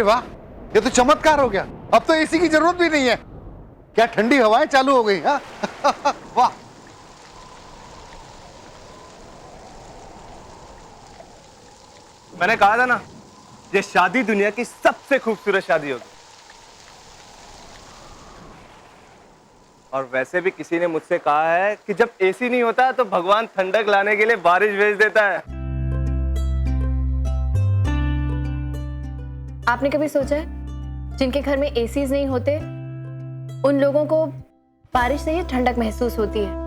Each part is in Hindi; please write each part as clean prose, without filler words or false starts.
वाह, ये तो चमत्कार हो गया। अब तो एसी की जरूरत भी नहीं है। क्या ठंडी हवाएं चालू हो गई। हाँ वाह। मैंने कहा था ना, ये शादी दुनिया की सबसे खूबसूरत शादी होगी। और वैसे भी किसी ने मुझसे कहा है कि जब एसी नहीं होता तो भगवान ठंडक लाने के लिए बारिश भेज देता है। आपने कभी सोचा है जिनके घर में एसीज नहीं होते उन लोगों को बारिश से ही ठंडक महसूस होती है?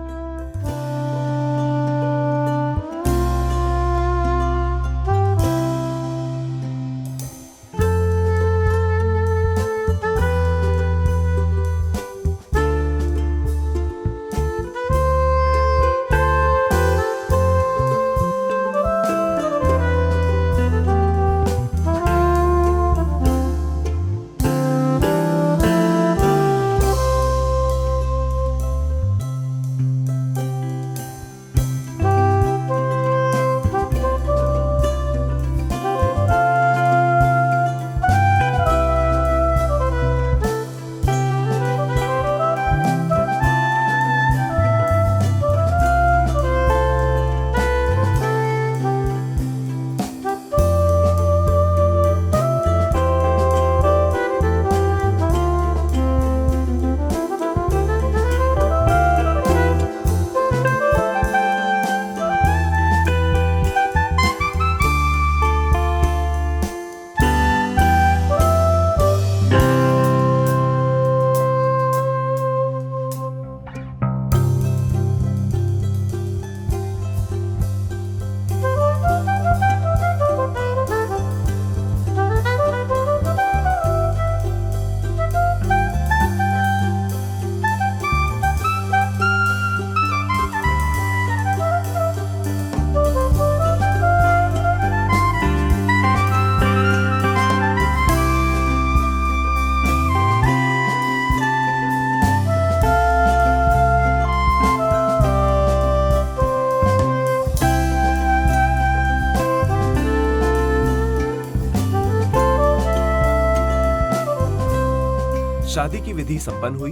शादी की विधि संपन्न हुई।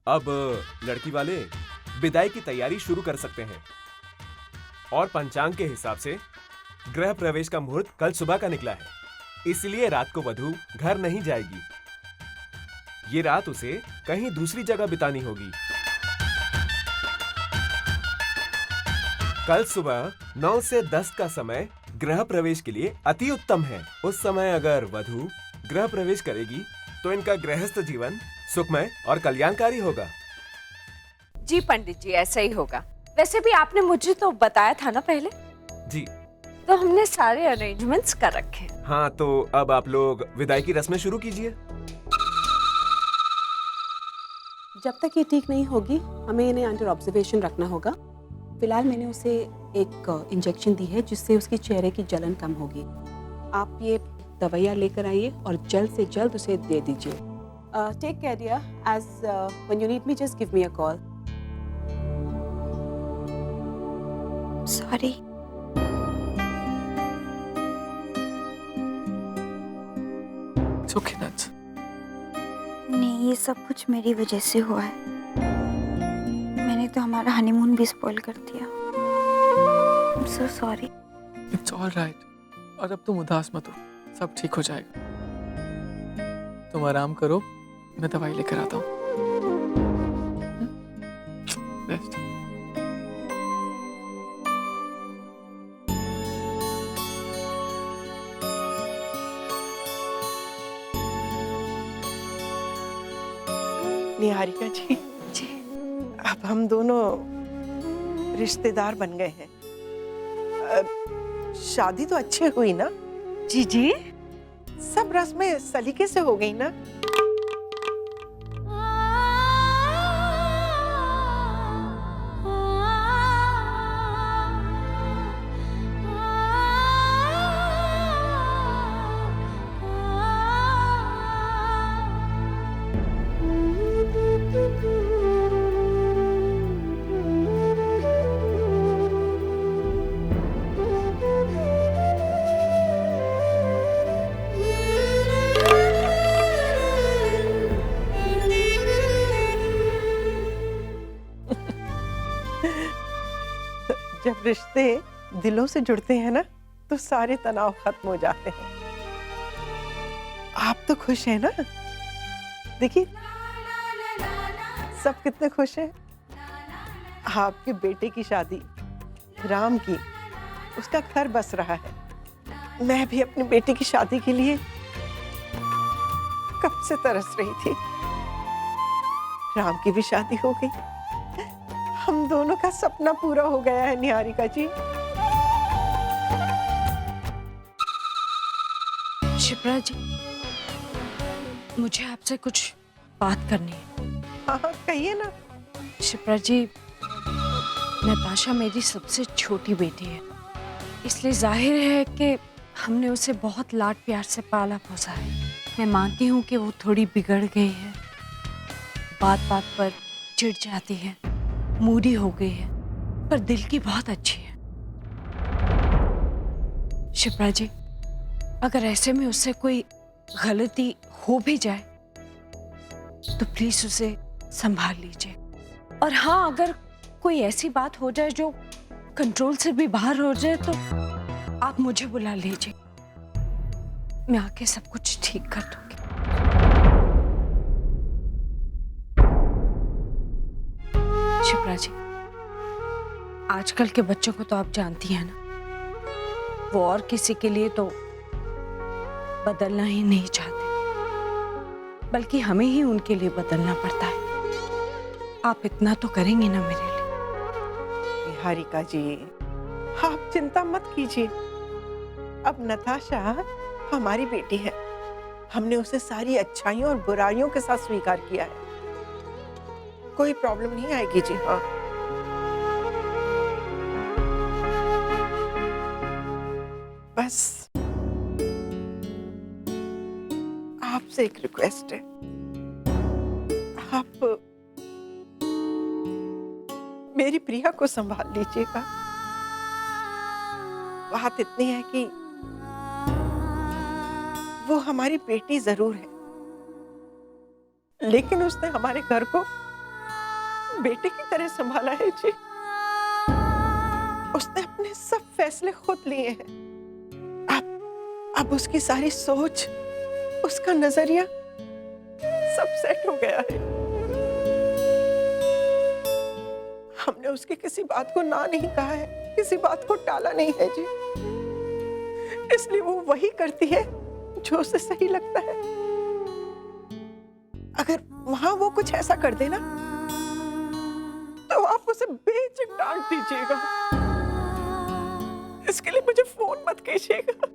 अब लड़की वाले विदाई की तैयारी शुरू कर सकते हैं। और पंचांग के हिसाब से गृह प्रवेश का मुहूर्त कल सुबह का निकला है, इसलिए रात को वधू घर नहीं जाएगी। ये रात उसे कहीं दूसरी जगह बितानी होगी। कल सुबह 9 से 10 का समय गृह प्रवेश के लिए अति उत्तम है। उस समय अगर वधू गृह प्रवेश करेगी तो इनका गृहस्थ जीवन सुखमय और कल्याणकारी होगा। जी पंडित जी, ऐसा ही होगा। वैसे भी आपने मुझे तो बताया था ना पहले। जी, तो हमने सारे अरेंजमेंट्स कर रखे। हाँ, तो अब आप लोग विदाई की रस्में शुरू कीजिए। जब तक ये ठीक नहीं होगी हमें इन्हें अंडर ऑब्जर्वेशन रखना होगा। फिलहाल मैंने उसे एक इंजेक्शन दी है जिससे उसके चेहरे की जलन कम होगी। आप ये दवाइयाँ लेकर आइए और जल्द से जल्द उसे दे दीजिए। Take care dear, as when you need me just give me a call. Sorry. Okay nuts. नहीं, ये सब कुछ मेरी वजह से हुआ है। मैंने तो हमारा हनीमून भी स्पॉइल कर दिया। I'm so sorry। It's all right. और अब तुम उदास मत हो, सब ठीक हो जाएगा। तुम आराम करो, मैं दवाई लेकर आता हूँ। रेस्ट। निहारिका जी, अब हम दोनों रिश्तेदार बन गए हैं। शादी तो अच्छी हुई ना? जी जी, सब रस्में सलीके से हो गई ना? जब रिश्ते दिलों से जुड़ते हैं ना तो सारे तनाव खत्म हो जाते हैं। आप तो खुश हैं ना? देखिए सब कितने खुश हैं। आपके बेटे की शादी राम की, उसका घर बस रहा है। मैं भी अपने बेटे की शादी के लिए कब से तरस रही थी। राम की भी शादी हो गई, हम दोनों का सपना पूरा हो गया है निहारिका जी। शिप्रा जी, मुझे आपसे कुछ बात करनी है। हाँ हाँ कहिए ना। शिप्रा जी, नताशा मेरी सबसे छोटी बेटी है, इसलिए जाहिर है कि हमने उसे बहुत लाड प्यार से पाला पोसा है। मैं मानती हूँ कि वो थोड़ी बिगड़ गई है, बात बात पर चिढ़ जाती है, मूडी हो गई है, पर दिल की बहुत अच्छी है। शिप्रा जी, अगर ऐसे में उससे कोई गलती हो भी जाए तो प्लीज उसे संभाल लीजिए। और हाँ, अगर कोई ऐसी बात हो जाए जो कंट्रोल से भी बाहर हो जाए तो आप मुझे बुला लीजिए, मैं आके सब कुछ ठीक कर दूंगी। शिप्रा जी, आजकल के बच्चों को तो आप जानती हैं ना, वो और किसी के लिए तो बदलना ही नहीं चाहते, बल्कि हमें ही उनके लिए बदलना पड़ता है। आप इतना तो करेंगे ना मेरे लिए? निहारिका जी, आप चिंता मत कीजिए। अब नताशा हमारी बेटी है, हमने उसे सारी अच्छाइयों और बुराइयों के साथ स्वीकार किया है, कोई प्रॉब्लम नहीं आएगी जी। हाँ, बस आपसे एक रिक्वेस्ट है, आप मेरी प्रिया को संभाल लीजिएगा। बात इतनी है कि वो हमारी बेटी जरूर है, लेकिन उसने हमारे घर को बेटे की तरह संभाला है जी। उसने अपने सब फैसले खुद लिए हैं। अब उसकी सारी सोच, उसका नजरिया सब सेट हो गया है। हमने उसकी किसी बात को ना नहीं कहा है, किसी बात को टाला नहीं है जी, इसलिए वो वही करती है जो उसे सही लगता है। अगर वहां वो कुछ ऐसा कर देना तो आप उसे बेझिझक डांट दीजिएगा। इसके लिए मुझे फोन मत कीजिएगा,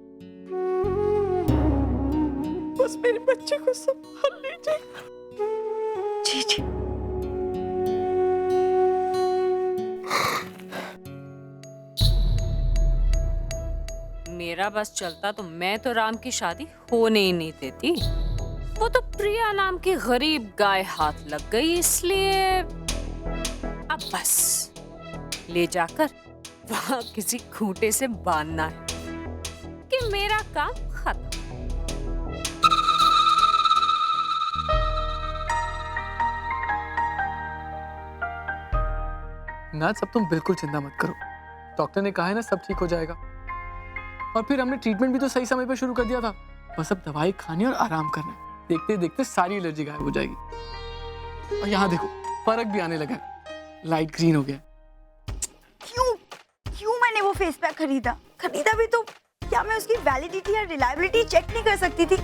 बस मेरे बच्चे को संभाल लीजिएगा। जी जी। मेरा बस चलता तो मैं तो राम की शादी होने ही नहीं देती। वो तो प्रिया नाम की गरीब गाय हाथ लग गई, इसलिए अब बस ले जाकर वहां किसी खूंटे से बांधना है कि मेरा काम खत्म। नाज, सब तुम बिल्कुल चिंता मत करो, डॉक्टर ने कहा है ना सब ठीक हो जाएगा। और फिर हमने ट्रीटमेंट भी तो सही समय पर शुरू कर दिया था, बस अब दवाई खानी और आराम करना है। देखते देखते सारी एलर्जी गायब हो जाएगी। और यहाँ देखो, फर्क भी आने लगा है, लाइट ग्रीन हो गया। क्यों मैंने वो फेस पैक खरीदा भी तो क्या मैं उसकी वैलिडिटी या रिलायबिलिटी चेक नहीं कर सकती थी?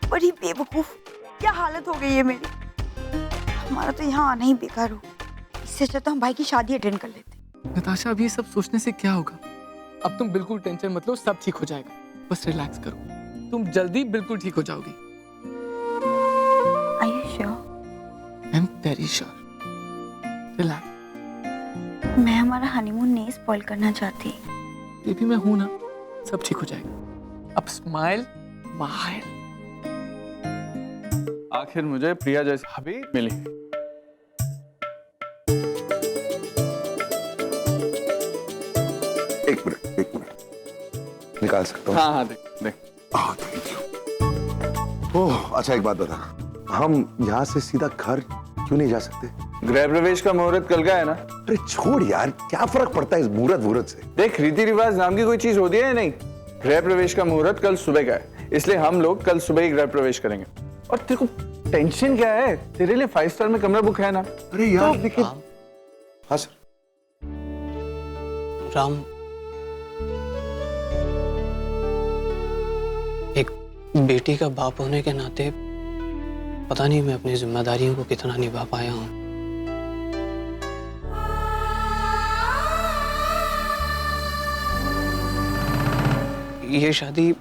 बड़ी बेवकूफ, क्या हालत हो गई है मेरी। हमारा तो यहाँ आना ही बेकार हो, इससे अच्छा तो हम भाई की शादी अटेंड कर लेते। नताशा, अब ये सब सोचने से क्या होगा? अब तुम बिल्कुल टेंशन मत लो, सब ठीक हो जाएगा, बस रिलैक्स करो, तुम जल्दी बिल्कुल ठीक हो जाओगी। Are you sure? I'm very sure. Relax. मैं हमारा हनीमून नहीं स्पॉइल करना चाहती। बेबी मैं हूं ना, सब ठीक हो जाएगा। अब स्माइल स्माइल। आखिर मुझे प्रिया जैसी हबी मिली। एक मिनट निकाल सकता हूँ? हाँ हाँ, देख देख। Thank you. ओह अच्छा, एक बात बता, हम यहाँ से सीधा घर क्यों नहीं जा सकते? गृह प्रवेश का मुहूर्त कल का है ना। अरे छोड़ यार, क्या फर्क पड़ता है इस मुहूर्त से। देख, रीति रिवाज नाम की कोई चीज होती है या नहीं। गृह प्रवेश का मुहूर्त कल सुबह का है, इसलिए हम लोग कल सुबह ही गृह प्रवेश करेंगे। और तेरे को टेंशन क्या है? तेरे लिए 5 स्टार में कमरा बुक है ना। अरे यार लेकिन हाँ सर। राम, एक बेटी का बाप होने के नाते पता नहीं मैं अपनी जिम्मेदारियों को कितना निभा पाया हूं। ये शादी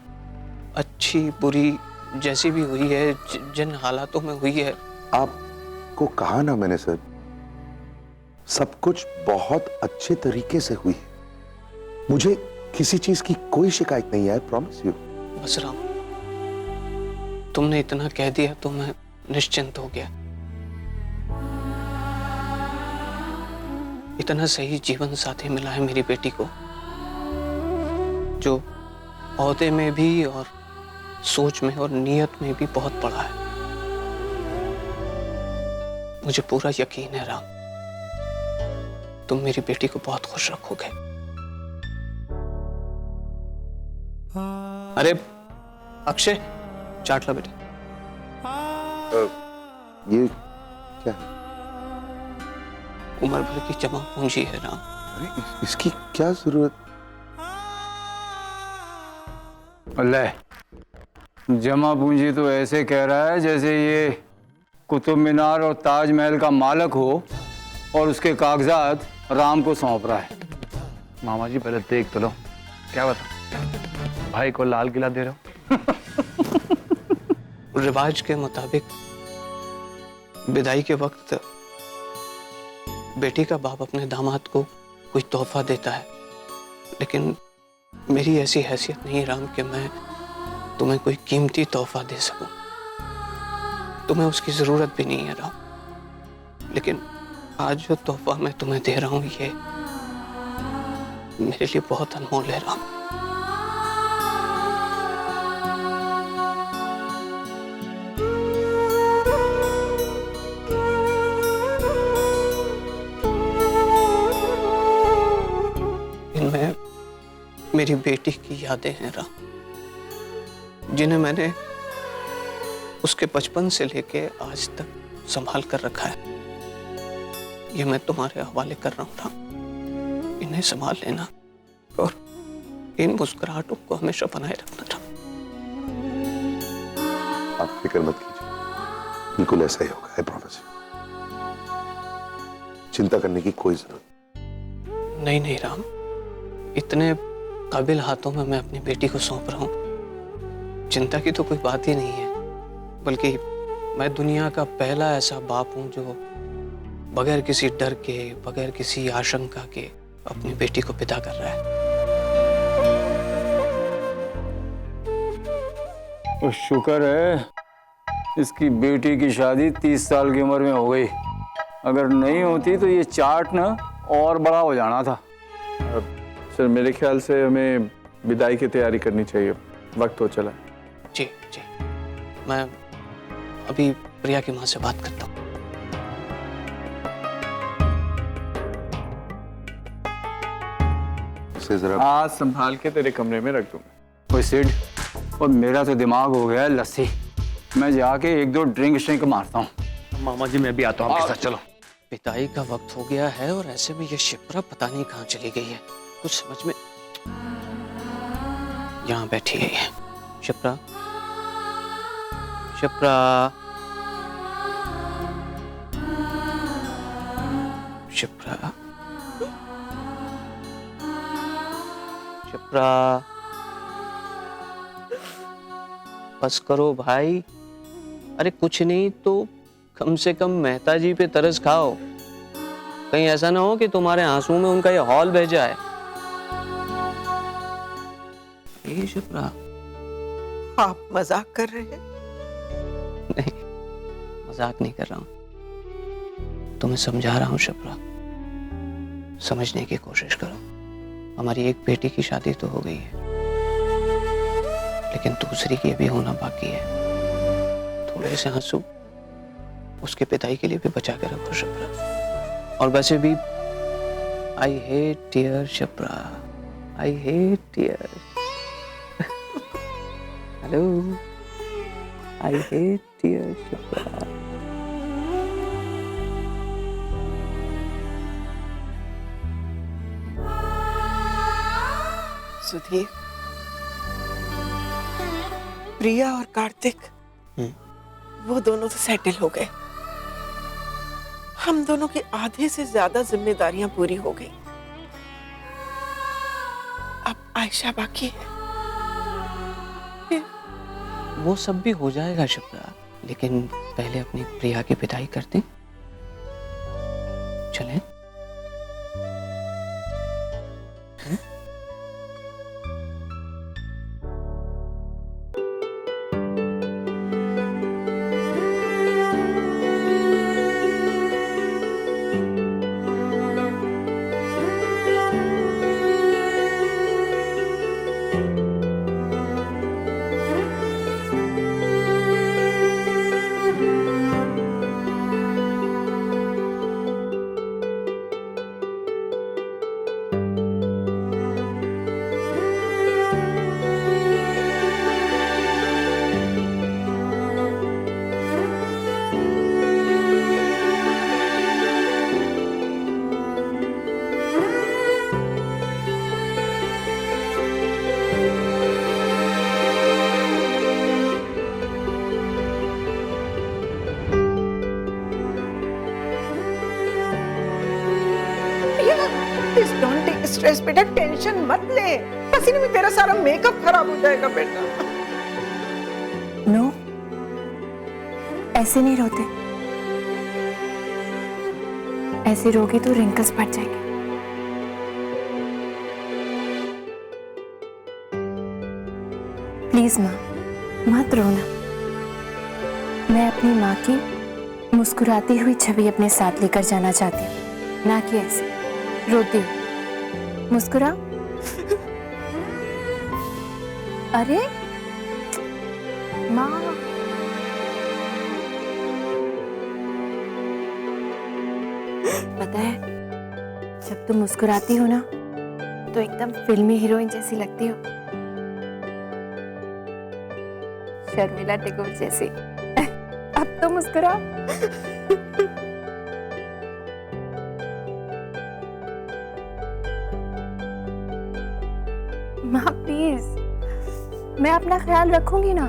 अच्छी बुरी जैसी भी हुई है, जिन हालातों में हुई है। आपको कहा ना मैंने सर, सब कुछ बहुत अच्छे तरीके से हुई है। मुझे किसी चीज की कोई शिकायत नहीं है, प्रॉमिस यू। बस राम, तुमने इतना कह दिया तो मैं निश्चिंत हो गया। इतना सही जीवन साथी मिला है मेरी बेटी को, जो ओहदे में भी और सोच में और नीयत में भी बहुत बड़ा है। मुझे पूरा यकीन है राम, तुम मेरी बेटी को बहुत खुश रखोगे। अरे अक्षय, चाट लो बेटा। ये क्या है? उम्र भर की जमा पूंजी है राम। अरे इसकी क्या जरूरत? अल्लाह, जमा पूंजी तो ऐसे कह रहा है जैसे ये कुतुब मीनार और ताजमहल का मालिक हो और उसके कागजात राम को सौंप रहा है। मामा जी पहले देख तो लो, क्या बता, भाई को लाल किला दे रहे हो? रिवाज के मुताबिक विदाई के वक्त बेटी का बाप अपने दामाद को कोई तोहफा देता है, लेकिन मेरी ऐसी हैसियत नहीं राम कि मैं तुम्हें कोई कीमती तोहफा दे सकूं। तुम्हें उसकी जरूरत भी नहीं है राम, लेकिन आज जो तोहफा मैं तुम्हें दे रहा हूं ये मेरे लिए बहुत अनमोल है राम। इनमें मेरी बेटी की यादें हैं राम, जिन्हें मैंने उसके बचपन से लेके आज तक संभाल कर रखा है। ये मैं तुम्हारे हवाले कर रहा हूं राम, इन्हें संभाल लेना और इन मुस्कुराहटों को हमेशा बनाए रखना राम। आप फिक्र मत कीजिए, बिल्कुल ऐसा ही होगा, आई प्रॉमिस। चिंता करने की कोई जरूरत नहीं। नहीं राम, इतने काबिल हाथों में मैं अपनी बेटी को सौंप रहा हूं, चिंता की तो कोई बात ही नहीं है। बल्कि मैं दुनिया का पहला ऐसा बाप हूं जो बगैर किसी डर के, बगैर किसी आशंका के अपनी बेटी को विदा कर रहा है। तो शुक्र है इसकी बेटी की शादी 30 साल की उम्र में हो गई, अगर नहीं होती तो ये चार्ट ना और बड़ा हो जाना था। सर मेरे ख्याल से हमें विदाई की तैयारी करनी चाहिए, वक्त हो चला। जी जी, मैं अभी प्रिया की माँ से बात करता हूँ। आज संभाल के तेरे कमरे में रख दूंगा। कोई सिड, और मेरा तो दिमाग हो गया है लस्सी। मैं जाके 1-2 ड्रिंक मारता हूँ। मामा जी मैं भी आता हूँ आपके साथ, चलो। पिताई का वक्त हो गया है और ऐसे में ये शिप्रा पता नहीं कहाँ चली गई है, कुछ समझ में। यहाँ बैठी है ये शिप्रा। शिप्रा, शिप्रा, शिप्रा, बस करो भाई। अरे कुछ नहीं तो कम से कम मेहता जी पे तरस खाओ, कहीं ऐसा ना हो कि तुम्हारे आंसू में उनका ये हॉल बह जाए। ये शिप्रा, आप मजाक कर रहे हैं? नहीं, मजाक नहीं कर रहा हूं, तुम्हें समझा रहा हूं शिप्रा। समझने की कोशिश करो। हमारी एक बेटी की शादी तो हो गई है, लेकिन दूसरी की भी होना बाकी है। थोड़े से आंसू उसके पिताई के लिए भी बचा के रखो शिप्रा। और वैसे भी I hate tear Shipra, I hate tear. Hello, I hate tear Shipra. Sudhir, Priya और कार्तिक वो दोनों तो सेटल हो गए। हम दोनों की आधे से ज्यादा जिम्मेदारियां पूरी हो गई। अब आयशा बाकी है। वो सब भी हो जाएगा शिप्रा, लेकिन पहले अपनी प्रिया की विदाई करते हैं। चलें? डोंट टेक स्ट्रेस बेटा, टेंशन मत ले। पसीने में तेरा सारा मेकअप खराब हो जाएगा बेटा। नो, ऐसे नहीं रोते। ऐसे रोगी तो रिंकल्स बढ़ जाएंगे। प्लीज माँ, मत रोना। मैं अपनी माँ की मुस्कुराती हुई छवि अपने साथ लेकर जाना चाहती हूँ, ना कि ऐसे रोती हूँ। मुस्कुरा। अरे माँ, पता है जब तुम मुस्कुराती हो ना तो एकदम फिल्मी हीरोइन जैसी लगती हो, शर्मिला टेगोर जैसी। अब तो मुस्कुरा। माँ प्लीज, मैं अपना ख्याल रखूंगी ना।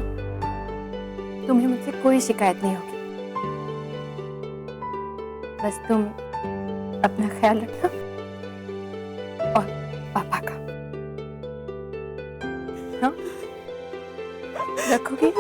तुम्हें मुझसे कोई शिकायत नहीं होगी। बस तुम अपना ख्याल रखना और पापा का। हाँ, रखोगी?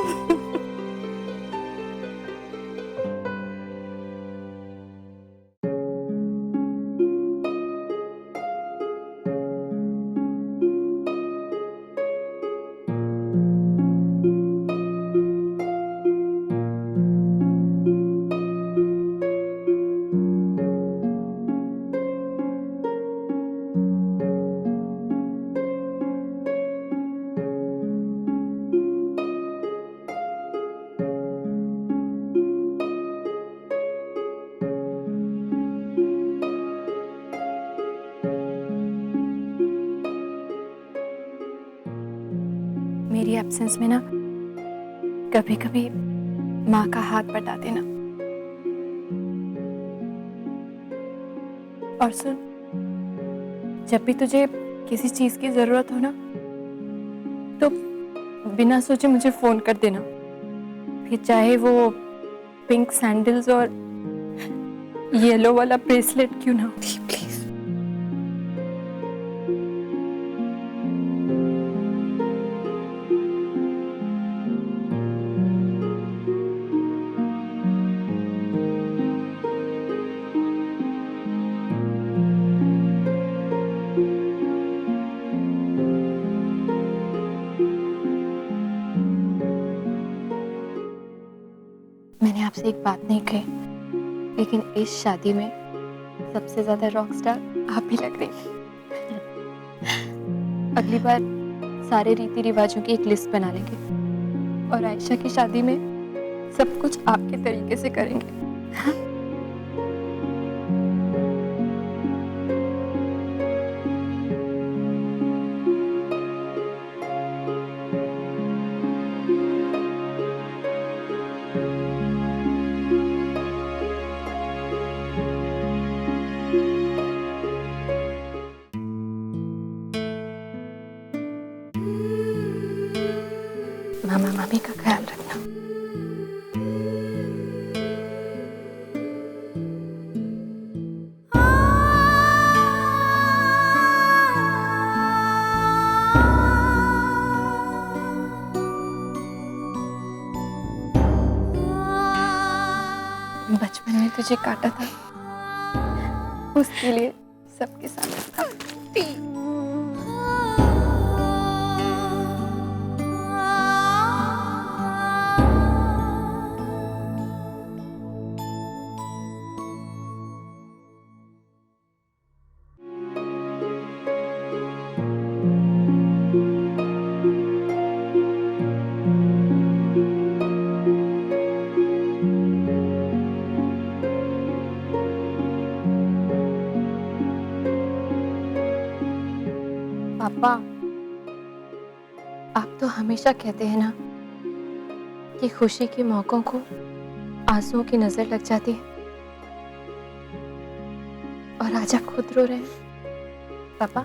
मेरी एब्सेंस में ना कभी कभी माँ का हाथ बटा देना। और सुन, जब भी तुझे किसी चीज की जरूरत हो ना तो बिना सोचे मुझे फोन कर देना, फिर चाहे वो पिंक सैंडल्स और येलो वाला ब्रेसलेट क्यों ना हो। प्लीज। मैंने आपसे एक बात नहीं कही, लेकिन इस शादी में सबसे ज्यादा रॉक स्टार आप ही लग रही हैं। अगली बार सारे रीति रिवाजों की एक लिस्ट बना लेंगे और आयशा की शादी में सब कुछ आपके तरीके से करेंगे। मामी का ख्याल रखना। बचपन में तुझे काटा था, उसके लिए सबके सामने पापा, आप तो हमेशा कहते हैं ना कि खुशी के मौकों को आंसुओं की नजर लग जाती है, और आज आप खुद रो रहे हैं। पापा,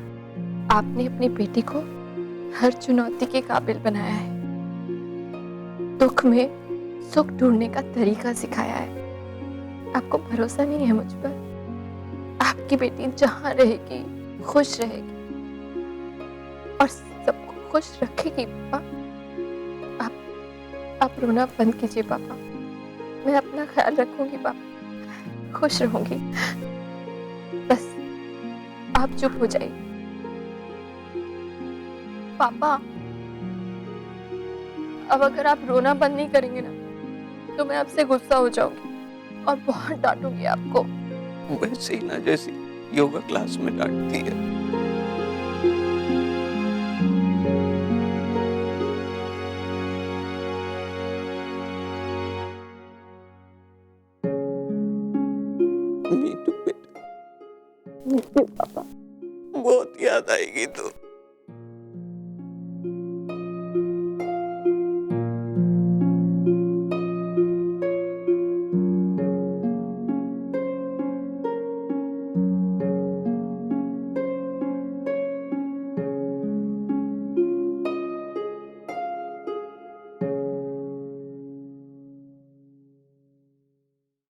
आपने अपनी बेटी को हर चुनौती के काबिल बनाया है, दुख में सुख ढूंढने का तरीका सिखाया है। आपको भरोसा नहीं है मुझ पर? आपकी बेटी जहां रहेगी खुश रहेगी और सबको खुश रखेगी। पापा, आप रोना बंद कीजिए पापा, मैं अपना ख्याल रखूंगी पापा, खुश रहूंगी। बस आप चुप हो जाइए। पापा, अब अगर आप रोना बंद नहीं करेंगे ना तो मैं आपसे गुस्सा हो जाऊंगी और बहुत डांटूंगी आपको। वैसे ही ना जैसी योगा क्लास में डांटती है। मीठू बेटा, पापा बहुत याद आएगी तो।